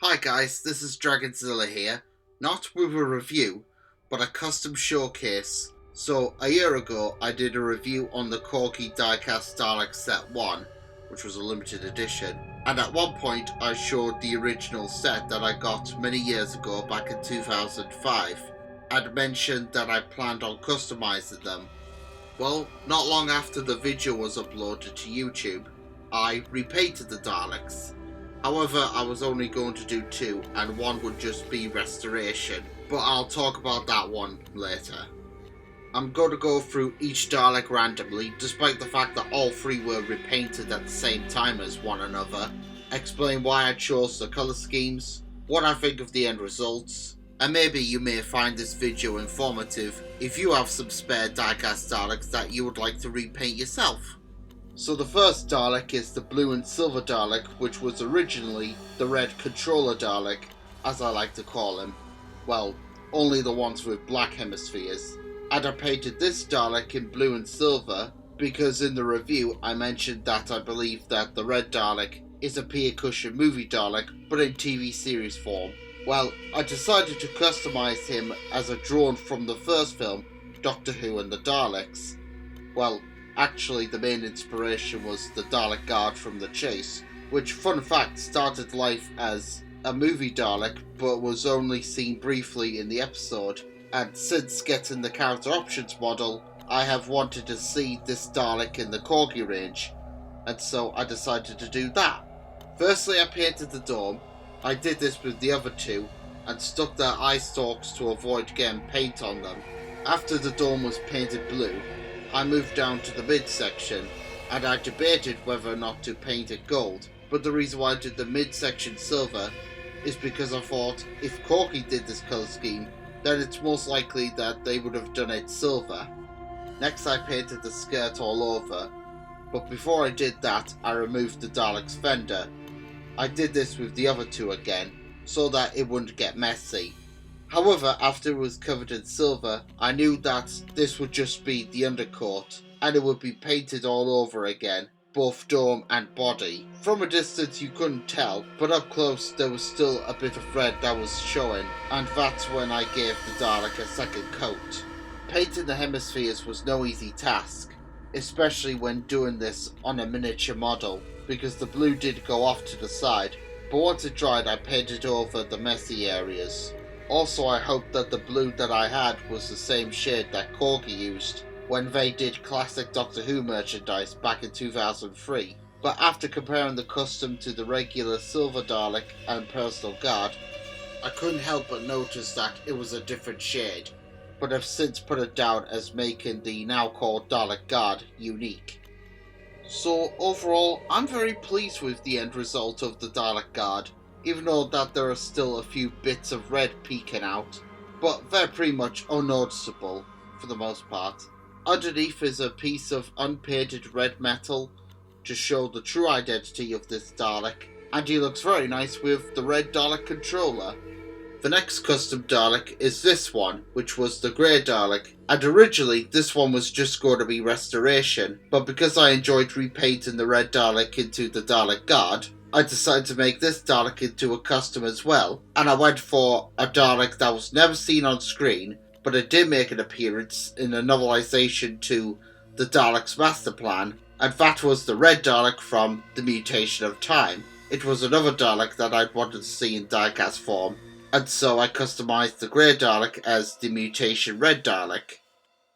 Hi guys, this is Dragonzilla here, not with a review, but a custom showcase. So a year ago I did a review on the Corgi Die-cast Daleks set 1, which was a limited edition, and at one point I showed the original set that I got many years ago back in 2005, and mentioned that I planned on customizing them. Well, not long after the video was uploaded to YouTube, I repainted the Daleks. However, I was only going to do two, and one would just be restoration, but I'll talk about that one later. I'm going to go through each Dalek randomly, despite the fact that all three were repainted at the same time as one another, explain why I chose the colour schemes, what I think of the end results, and maybe you may find this video informative if you have some spare die-cast Daleks that you would like to repaint yourself. So the first Dalek is the blue and silver Dalek, which was originally the red controller Dalek, as I like to call him. Well, only the ones with black hemispheres. And I painted this Dalek in blue and silver because in the review I mentioned that I believe that the red Dalek is a Pierre Cushing movie Dalek, but in TV series form. Well, I decided to customise him as a drone from the first film, Doctor Who and the Daleks. Well, actually, the main inspiration was the Dalek guard from The Chase, which, fun fact, started life as a movie Dalek but was only seen briefly in the episode, and since getting the character options model, I have wanted to see this Dalek in the Corgi range, and so I decided to do that. Firstly, I painted the dome. I did this with the other two, and stuck their eye stalks to avoid getting paint on them. After the dome was painted blue, I moved down to the midsection, and I debated whether or not to paint it gold, but the reason why I did the midsection silver is because I thought if Corgi did this colour scheme, then it's most likely that they would have done it silver. Next I painted the skirt all over, but before I did that I removed the Dalek's fender. I did this with the other two again, so that it wouldn't get messy. However, after it was covered in silver, I knew that this would just be the undercoat, and it would be painted all over again, both dome and body. From a distance you couldn't tell, but up close there was still a bit of red that was showing, and that's when I gave the Dalek a second coat. Painting the hemispheres was no easy task, especially when doing this on a miniature model, because the blue did go off to the side, but once it dried I painted over the messy areas. Also, I hoped that the blue that I had was the same shade that Corgi used when they did classic Doctor Who merchandise back in 2003, but after comparing the custom to the regular silver Dalek and personal guard, I couldn't help but notice that it was a different shade, but have since put it down as making the now called Dalek guard unique. So overall, I'm very pleased with the end result of the Dalek guard, even though that there are still a few bits of red peeking out, but they're pretty much unnoticeable for the most part. Underneath is a piece of unpainted red metal to show the true identity of this Dalek, and he looks very nice with the red Dalek controller. The next custom Dalek is this one, which was the grey Dalek, and originally this one was just going to be restoration, but because I enjoyed repainting the red Dalek into the Dalek guard, I decided to make this Dalek into a custom as well, and I went for a Dalek that was never seen on screen, but it did make an appearance in a novelisation to the Dalek's master plan, and that was the red Dalek from The Mutation of Time. It was another Dalek that I'd wanted to see in diecast form, and so I customised the grey Dalek as the Mutation Red Dalek.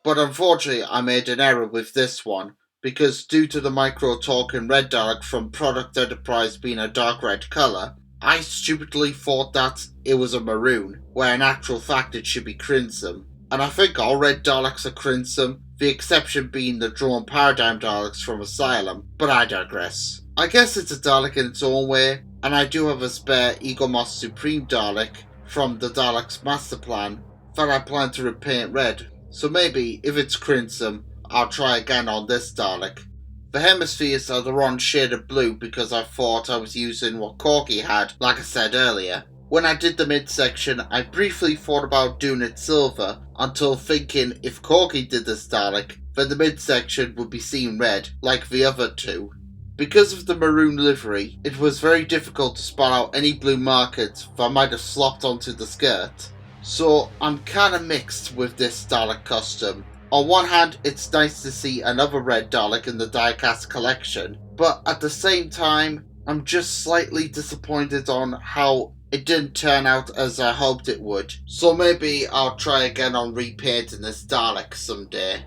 But unfortunately I made an error with this one, because due to the micro talking red Dalek from Product Enterprise being a dark red colour, I stupidly thought that it was a maroon, where in actual fact it should be crimson. And I think all red Daleks are crimson, the exception being the drawn paradigm Daleks from Asylum, but I digress. I guess it's a Dalek in its own way, and I do have a spare Egomos Supreme Dalek from the Dalek's master plan that I plan to repaint red, so maybe if it's crimson I'll try again on this Dalek. The hemispheres are the wrong shade of blue because I thought I was using what Corgi had, like I said earlier. When I did the midsection, I briefly thought about doing it silver, until thinking if Corgi did this Dalek, then the midsection would be seen red, like the other two. Because of the maroon livery, it was very difficult to spot out any blue markings that might have slopped onto the skirt. So I'm kinda mixed with this Dalek custom. On one hand, it's nice to see another red Dalek in the die-cast collection, but at the same time, I'm just slightly disappointed on how it didn't turn out as I hoped it would. So maybe I'll try again on repainting this Dalek someday.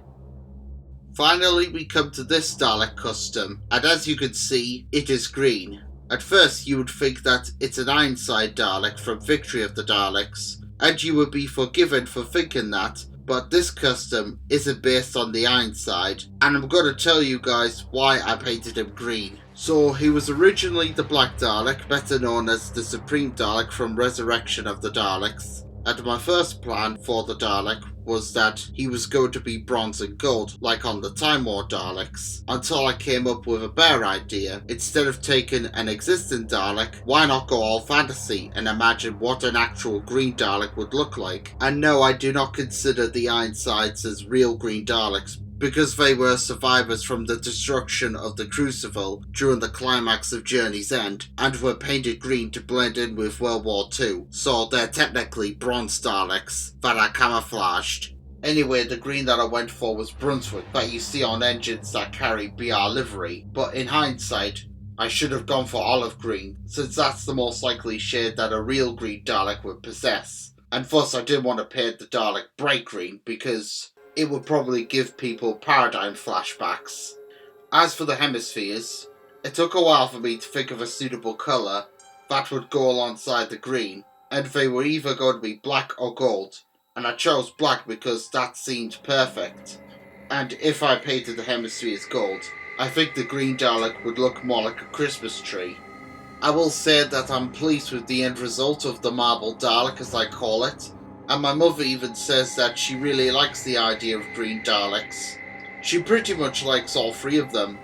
Finally, we come to this Dalek custom, and as you can see, it is green. At first, you would think that it's an Ironside Dalek from Victory of the Daleks, and you would be forgiven for thinking that, but this custom isn't based on the Ironside, and I'm going to tell you guys why I painted him green. So, he was originally the Black Dalek, better known as the Supreme Dalek from Resurrection of the Daleks. And my first plan for the Dalek was that he was going to be bronze and gold, like on the Time War Daleks, until I came up with a better idea. Instead of taking an existing Dalek, why not go all fantasy and imagine what an actual green Dalek would look like? And no, I do not consider the Ironsides as real green Daleks, because they were survivors from the destruction of the Crucible during the climax of Journey's End, and were painted green to blend in with World War II, so they're technically bronze Daleks that are camouflaged. Anyway, the green that I went for was Brunswick, that you see on engines that carry BR livery, but in hindsight, I should have gone for olive green, since that's the most likely shade that a real green Dalek would possess. And thus I didn't want to paint the Dalek bright green, because it would probably give people paradigm flashbacks. As for the hemispheres, it took a while for me to think of a suitable colour that would go alongside the green, and they were either going to be black or gold, and I chose black because that seemed perfect. And if I painted the hemispheres gold, I think the green Dalek would look more like a Christmas tree. I will say that I'm pleased with the end result of the Marble Dalek, as I call it, and my mother even says that she really likes the idea of green Daleks. She pretty much likes all three of them,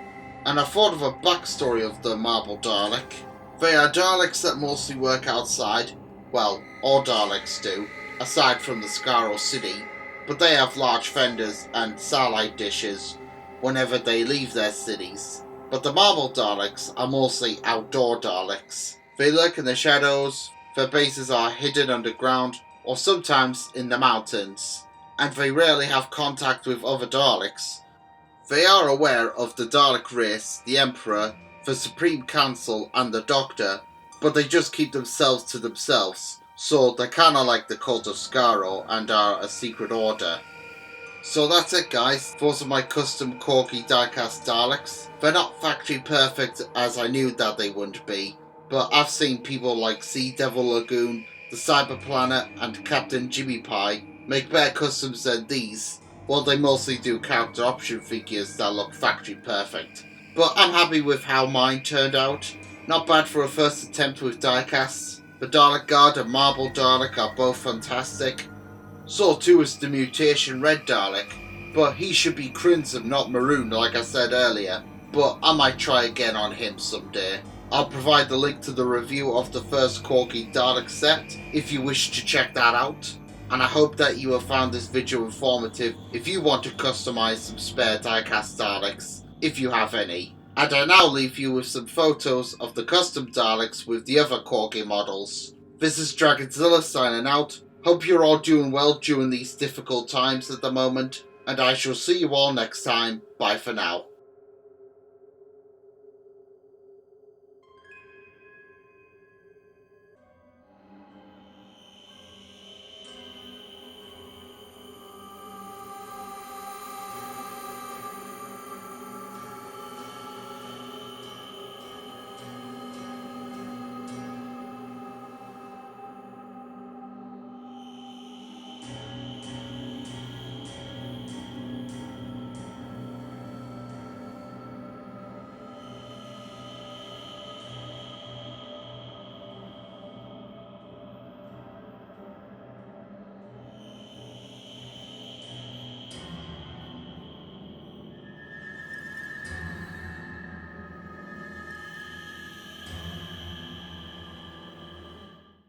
and I thought of a backstory of the Marble Dalek. They are Daleks that mostly work outside, well, all Daleks do, aside from the Skaro City, but they have large fenders and starlight dishes whenever they leave their cities. But the Marble Daleks are mostly outdoor Daleks. They lurk in the shadows, their bases are hidden underground, or sometimes in the mountains, and they rarely have contact with other Daleks. They are aware of the Dalek race, the Emperor, the Supreme Council and the Doctor, but they just keep themselves to themselves, so they're kinda like the Cult of Skaro and are a secret order. So that's it guys, those are my custom Corgi Die-cast Daleks. They're not factory perfect as I knew that they wouldn't be, but I've seen people like Sea Devil Lagoon, the Cyber Planet and Captain Jimmy Pie make better customs than these, while they mostly do character option figures that look factory perfect. But I'm happy with how mine turned out. Not bad for a first attempt with diecasts. The Dalek Guard and Marble Dalek are both fantastic. So too is the Mutation Red Dalek, but he should be crimson not maroon like I said earlier, but I might try again on him someday. I'll provide the link to the review of the first Corgi Dalek set if you wish to check that out. And I hope that you have found this video informative if you want to customize some spare diecast Daleks, if you have any. And I now leave you with some photos of the custom Daleks with the other Corgi models. This is Dragonzilla signing out. Hope you're all doing well during these difficult times at the moment, and I shall see you all next time. Bye for now.